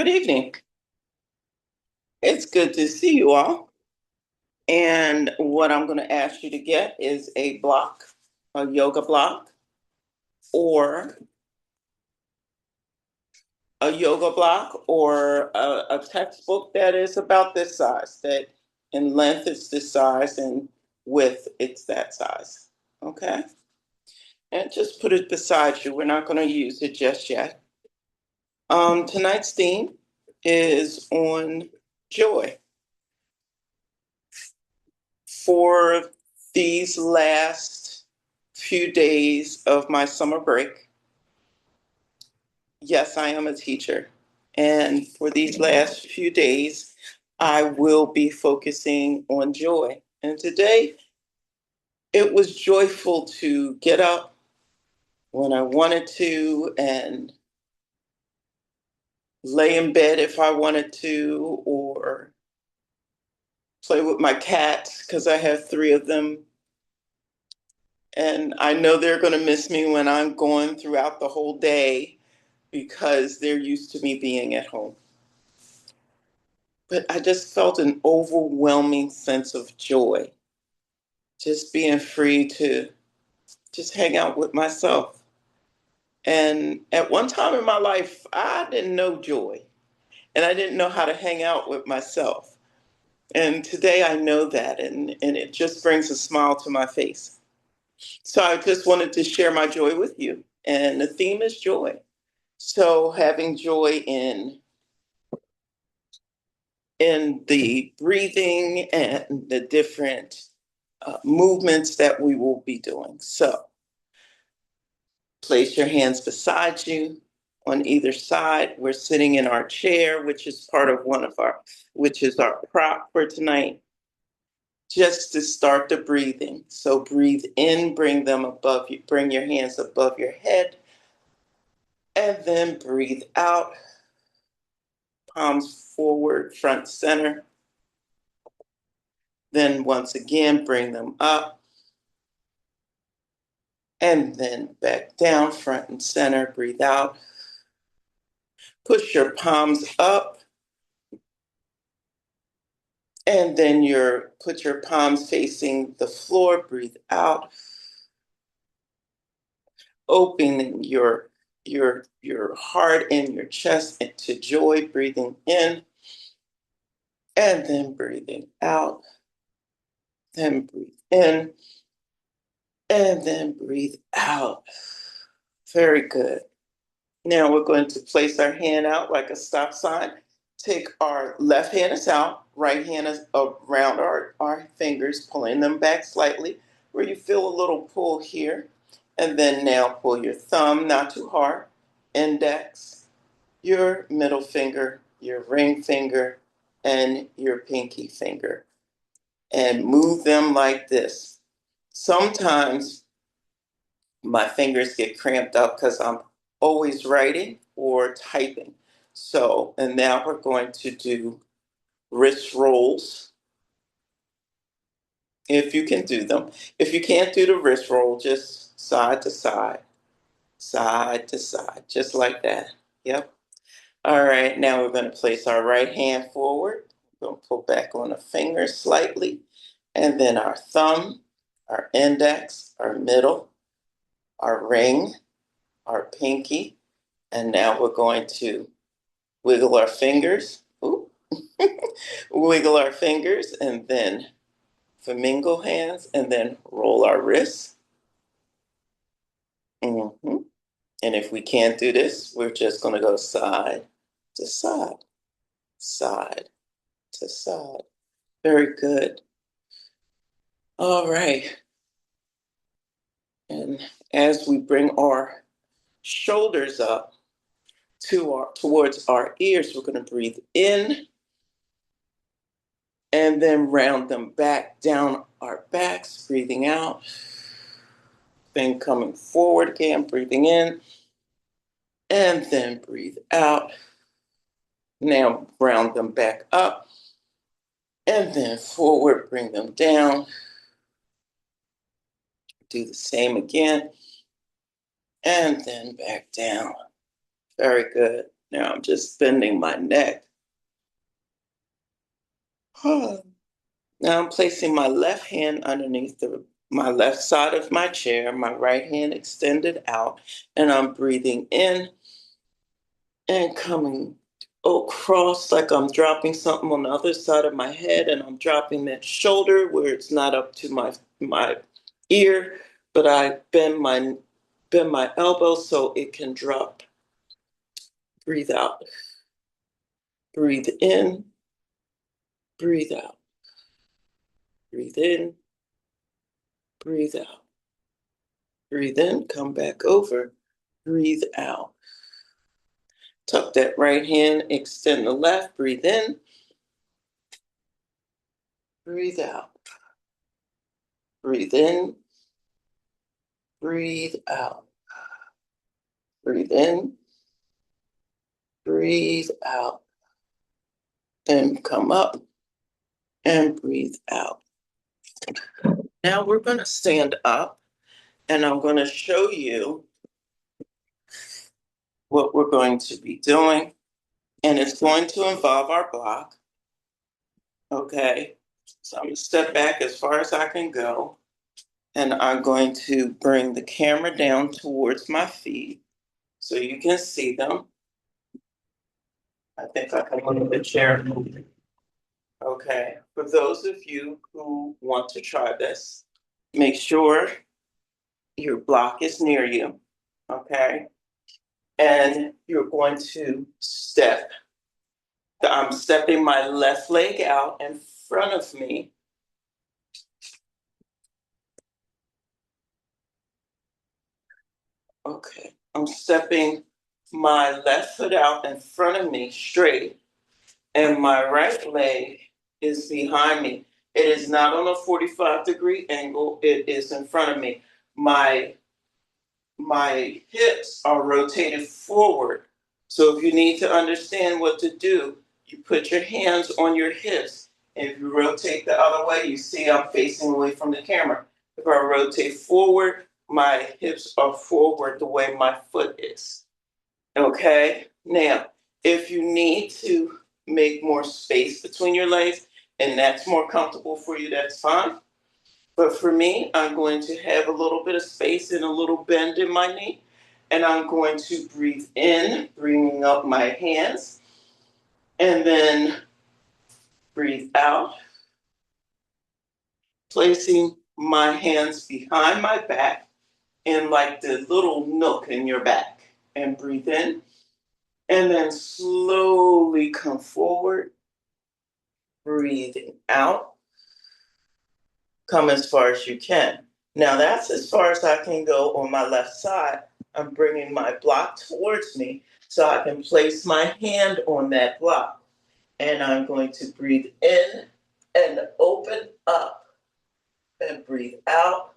Good evening. It's good to see you all. And what I'm going to ask you to get is a block, a yoga block, or a textbook that is about this size, that in length it's this size and width it's that size. Okay? And just put it beside you. We're not going to use it just yet. Tonight's theme is on joy. For these last few days of my summer break, yes, I am a teacher. And for these last few days, I will be focusing on joy. And today, it was joyful to get up when I wanted to and lay in bed if I wanted to, or play with my cats because I have three of them. And I know they're going to miss me when I'm gone throughout the whole day because they're used to me being at home. But I just felt an overwhelming sense of joy, just being free to just hang out with myself. And at one time in my life, I didn't know joy and I didn't know how to hang out with myself. And today I know that, and it just brings a smile to my face. So I just wanted to share my joy with you. And the theme is joy. So having joy in the breathing and the different movements that we will be doing. So place your hands beside you on either side. We're sitting in our chair, which is part of which is our prop for tonight, just to start the breathing. So breathe in, bring them above you, bring your hands above your head, and then breathe out, palms forward, front center. Then once again, bring them up and then back down, front and center. Breathe out. Push your palms up and then put your palms facing the floor. Breathe out. Opening your heart and your chest into joy. Breathing in and then breathing out. Then breathe in and then breathe out. Very good. Now we're going to place our hand out like a stop sign. Take our left hand is out, right hand is around our fingers, pulling them back slightly where you feel a little pull here. And then now pull your thumb, not too hard, index, your middle finger, your ring finger, and your pinky finger. And move them like this. Sometimes my fingers get cramped up because I'm always writing or typing. So, and now we're going to do wrist rolls if you can do them. If you can't do the wrist roll, just side to side, just like that. Yep. All right, now we're going to place our right hand forward. We're going to pull back on the finger slightly, and then our thumb, our index, our middle, our ring, our pinky, and now we're going to wiggle our fingers. Ooh. Wiggle our fingers and then flamingo hands and then roll our wrists. Mm-hmm. And if we can't do this, we're just going to go side to side, side to side. Very good. All right. And as we bring our shoulders up towards our ears, we're going to breathe in and then round them back down our backs, breathing out. Then coming forward again, breathing in, and then breathe out. Now round them back up, and then forward, bring them down. Do the same again, and then back down. Very good. Now I'm just bending my neck. Now I'm placing my left hand underneath my left side of my chair, my right hand extended out, and I'm breathing in and coming across like I'm dropping something on the other side of my head, and I'm dropping that shoulder where it's not up to my ear, but I bend my elbow so it can drop. Breathe out. Breathe in. Breathe out. Breathe in. Breathe out. Breathe in. Come back over. Breathe out. Tuck that right hand, extend the left. Breathe in. Breathe out. Breathe in. Breathe out. Breathe in. Breathe out. Then come up and breathe out. Now we're going to stand up, and I'm going to show you what we're going to be doing. And it's going to involve our block. Okay. So I'm going to step back as far as I can go. And I'm going to bring the camera down towards my feet so you can see them. I think I can move the chair. Okay. For those of you who want to try this, make sure your block is near you. Okay. And you're going to step. I'm stepping my left leg out in front of me. Okay. I'm stepping my left foot out in front of me straight, and my right leg is behind me. It is not on a 45-degree angle, it is in front of me. My hips are rotated forward. So if you need to understand what to do, you put your hands on your hips. And if you rotate the other way, you see I'm facing away from the camera. If I rotate forward, my hips are forward the way my foot is. Okay? Now, if you need to make more space between your legs and that's more comfortable for you, that's fine. But for me, I'm going to have a little bit of space and a little bend in my knee. And I'm going to breathe in, bringing up my hands, and then breathe out, placing my hands behind my back in like the little nook in your back. And breathe in, and then slowly come forward, breathing out. Come as far as you can. Now that's as far as I can go on my left side. I'm bringing my block towards me so I can place my hand on that block. And I'm going to breathe in and open up and breathe out.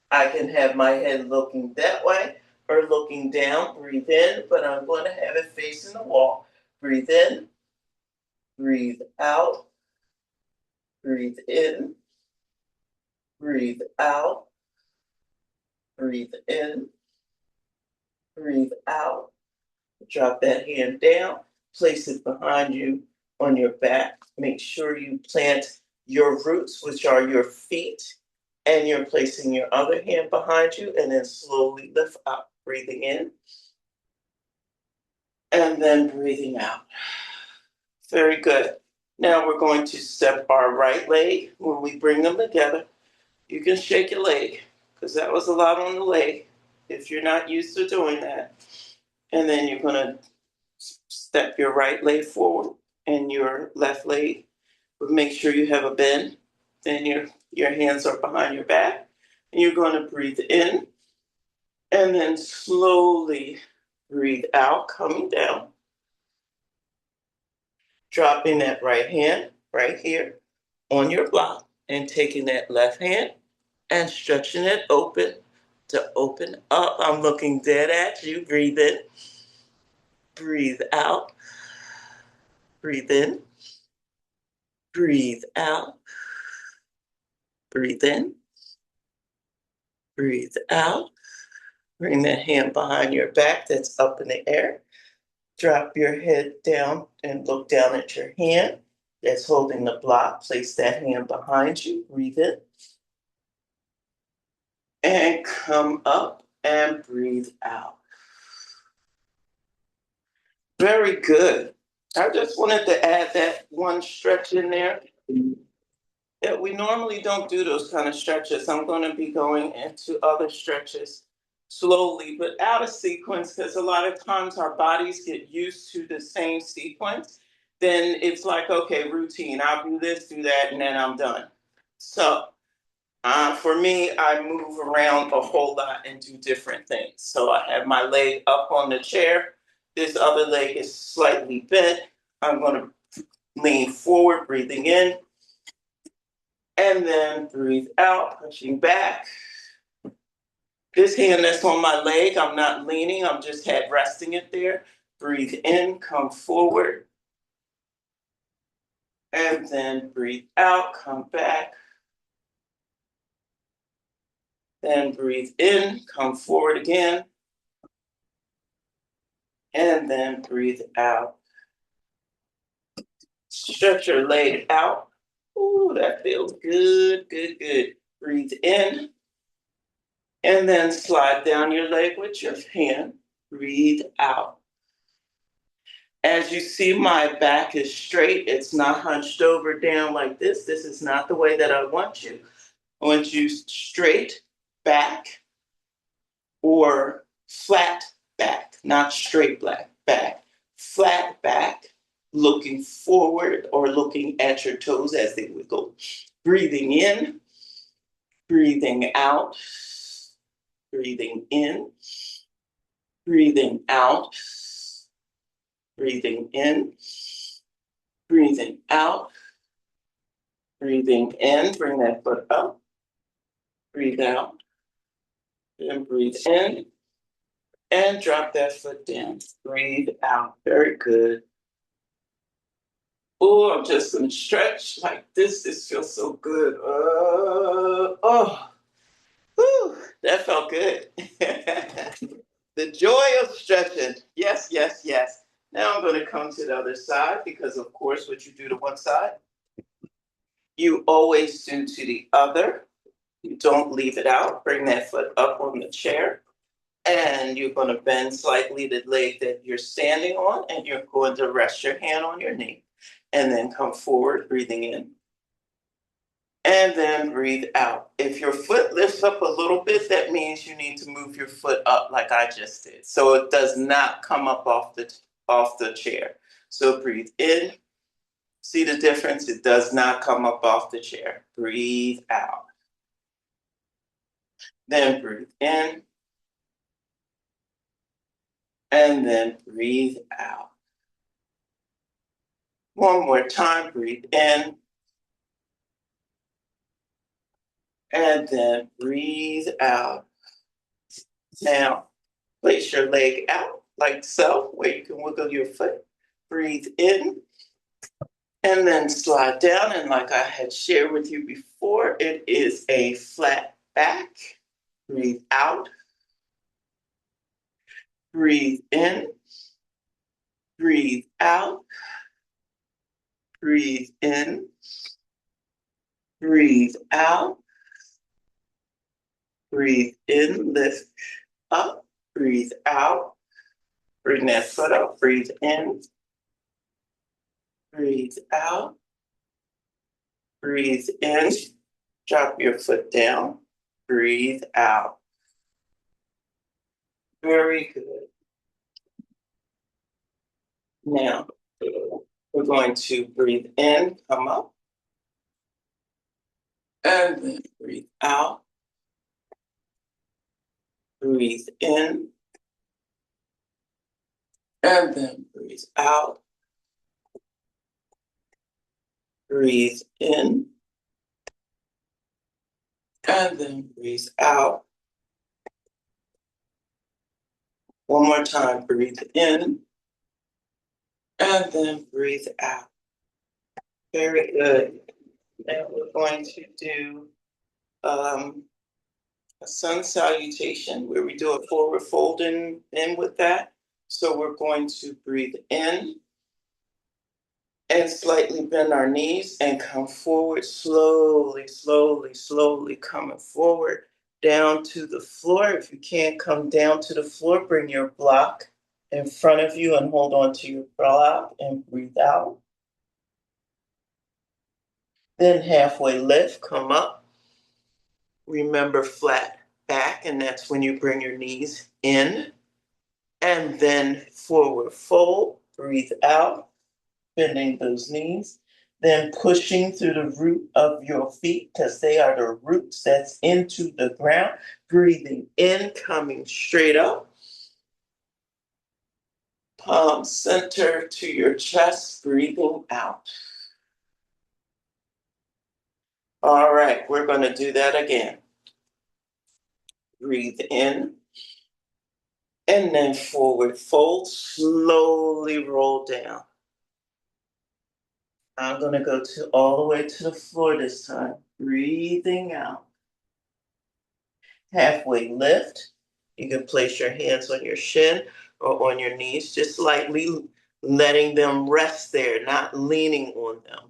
I can have my head looking that way or looking down. Breathe in, but I'm going to have it facing the wall. Breathe in, breathe out, breathe in, breathe out, breathe in, breathe out. Drop that hand down, place it behind you on your back. Make sure you plant your roots, which are your feet, and you're placing your other hand behind you, and then slowly lift up, breathing in, and then breathing out. Very good. Now we're going to step our right leg. When we bring them together, you can shake your leg, because that was a lot on the leg, if you're not used to doing that. And then you're going to step your right leg forward and your left leg. But make sure you have a bend. Then your hands are behind your back. And you're going to breathe in and then slowly breathe out, coming down. Dropping that right hand right here on your block and taking that left hand and stretching it open to open up. I'm looking dead at you. Breathe in. Breathe out. Breathe in. Breathe out. Breathe in. Breathe out. Bring that hand behind your back that's up in the air. Drop your head down and look down at your hand that's holding the block. Place that hand behind you. Breathe in. And come up and breathe out. Very good. I just wanted to add that one stretch in there. Yeah, we normally don't do those kind of stretches. I'm going to be going into other stretches slowly, but out of sequence, because a lot of times our bodies get used to the same sequence. Then it's like, okay, routine. I'll do this, do that, and then I'm done. So for me, I move around a whole lot and do different things. So I have my leg up on the chair. This other leg is slightly bent. I'm going to lean forward, breathing in. And then breathe out, pushing back. This hand that's on my leg, I'm not leaning, I'm just head resting it there. Breathe in, come forward. And then breathe out, come back. Then breathe in, come forward again. And then breathe out. Stretch your leg out. Ooh, that feels good, good, good. Breathe in. And then slide down your leg with your hand. Breathe out. As you see, my back is straight. It's not hunched over down like this. This is not the way that I want you. I want you straight back or flat back, not straight back. Flat back, looking forward or looking at your toes as they would go. Breathing in, breathing out, breathing in, breathing out, breathing in, breathing out, breathing in, bring that foot up, breathe out, and breathe in, and drop that foot down. Breathe out, very good. Oh, I'm just gonna stretch like this. This feels so good. Whew, that felt good. The joy of stretching. Yes, yes, yes. Now I'm gonna come to the other side because of course what you do to one side, you always do to the other. You don't leave it out. Bring that foot up on the chair. And you're going to bend slightly the leg that you're standing on. And you're going to rest your hand on your knee. And then come forward, breathing in. And then breathe out. If your foot lifts up a little bit, that means you need to move your foot up like I just did. So it does not come up off the chair. So breathe in. See the difference? It does not come up off the chair. Breathe out. Then breathe in. And then breathe out. One more time, breathe in. And then breathe out. Now, place your leg out like so, where you can wiggle your foot. Breathe in. And then slide down. And like I had shared with you before, it is a flat back. Breathe out. Breathe in. Breathe out. Breathe in. Breathe out. Breathe in, lift up, breathe out. Bring that foot up, breathe in. Breathe out. Breathe in. Drop your foot down. Breathe out. Very good. Now, we're going to breathe in, come up. And then breathe out. Breathe in. And then breathe out. Breathe in. And then breathe out. One more time, breathe in. And then breathe out. Very good. Now we're going to do a sun salutation where we do a forward fold in with that. So we're going to breathe in and slightly bend our knees and come forward slowly, slowly, slowly coming forward down to the floor. If you can't come down to the floor, bring your block in front of you and hold on to your block and breathe out. Then halfway lift, come up. Remember flat back, and that's when you bring your knees in. And then forward fold, breathe out, bending those knees. Then pushing through the root of your feet because they are the roots that's into the ground. Breathing in, coming straight up. Palm center to your chest, breathing out. All right, we're going to do that again. Breathe in and then forward fold, slowly roll down. I'm going to go all the way to the floor this time. Breathing out. Halfway lift. You can place your hands on your shin or on your knees, just lightly letting them rest there, not leaning on them.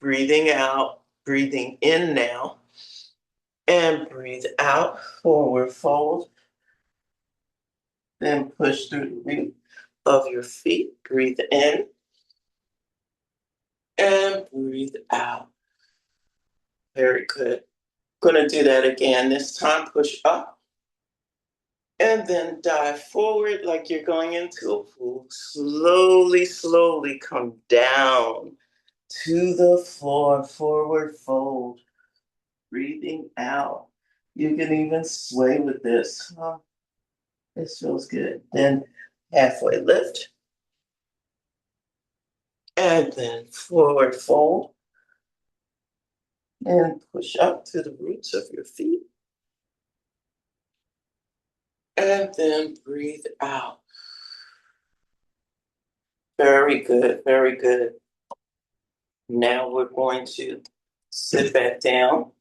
Breathing out, breathing in now, and breathe out, forward fold. Then push through the root of your feet. Breathe in and breathe out. Very good. Going to do that again. This time, push up and then dive forward like you're going into a pool. Slowly, slowly come down to the floor, forward fold. Breathing out. You can even sway with this. Oh, this feels good. Then halfway lift. And then forward fold. And push up to the roots of your feet. And then breathe out. Very good, very good. Now we're going to sit back down.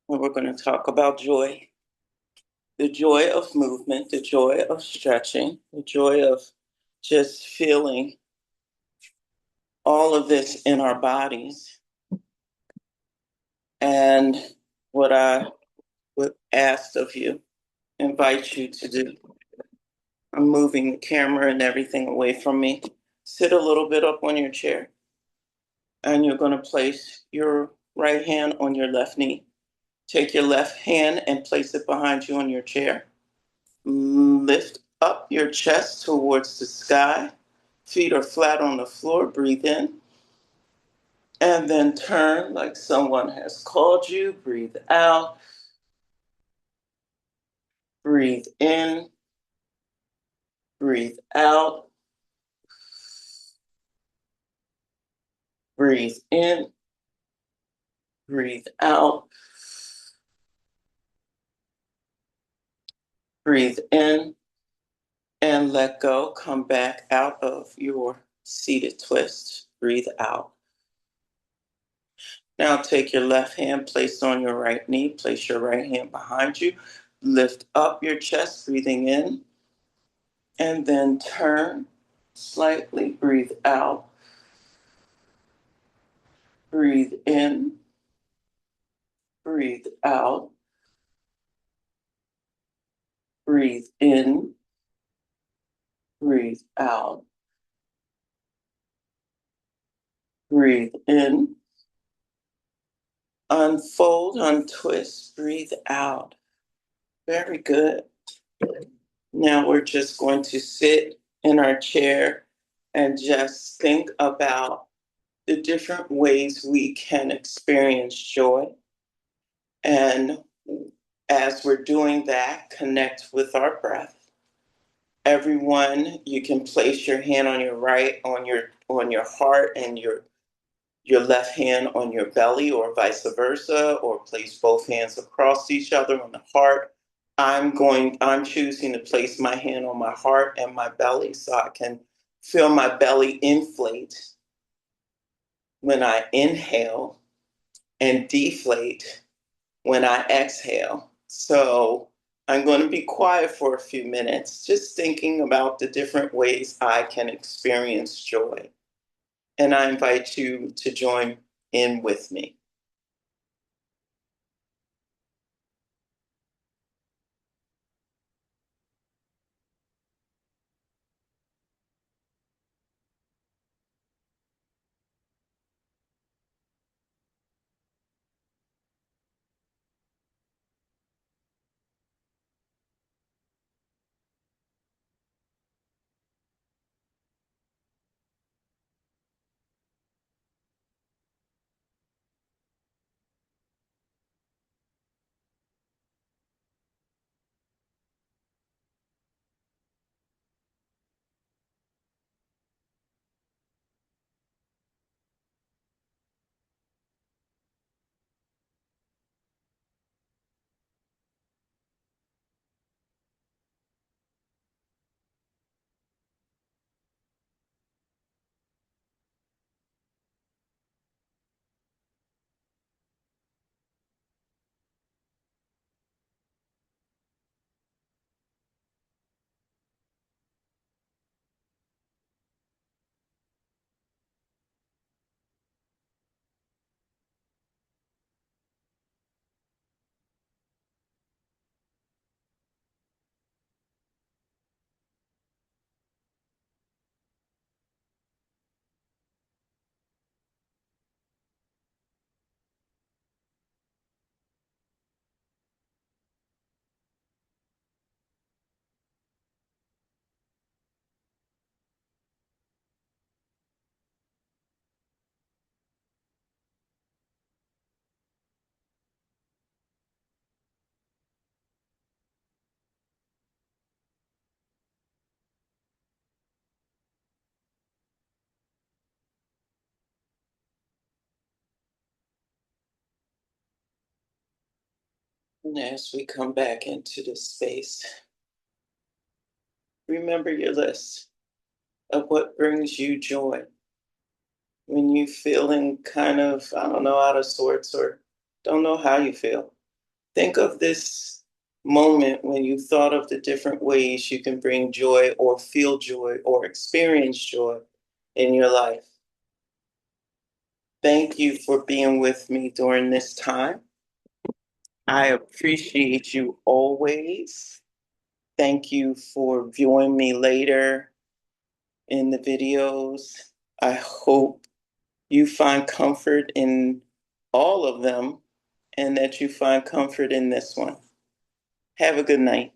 And we're going to talk about joy. The joy of movement, the joy of stretching, the joy of just feeling all of this in our bodies. And what I would ask of you, invite you to do. I'm moving the camera and everything away from me. Sit a little bit up on your chair. And you're going to place your right hand on your left knee. Take your left hand and place it behind you on your chair. Lift up your chest towards the sky. Feet are flat on the floor. Breathe in. And then turn like someone has called you. Breathe out. Breathe in. Breathe out. Breathe in. Breathe out. Breathe in and let go. Come back out of your seated twist. Breathe out. Now take your left hand, place on your right knee, place your right hand behind you. Lift up your chest, breathing in, and then turn slightly. Breathe out. Breathe in. Breathe out. Breathe in. Breathe out. Breathe in. Unfold, untwist, breathe out. Very good. Now we're just going to sit in our chair and just think about the different ways we can experience joy. And as we're doing that, connect with our breath. Everyone, you can place your hand on your right, on your heart, and your left hand on your belly, or vice versa, or place both hands across each other on the heart. I'm choosing to place my hand on my heart and my belly so I can feel my belly inflate when I inhale and deflate when I exhale. So I'm going to be quiet for a few minutes, just thinking about the different ways I can experience joy. And I invite you to join in with me. And as we come back into this space, remember your list of what brings you joy. When you feeling kind of, I don't know, out of sorts or don't know how you feel, think of this moment when you thought of the different ways you can bring joy or feel joy or experience joy in your life. Thank you for being with me during this time. I appreciate you always. Thank you for viewing me later in the videos. I hope you find comfort in all of them and that you find comfort in this one. Have a good night.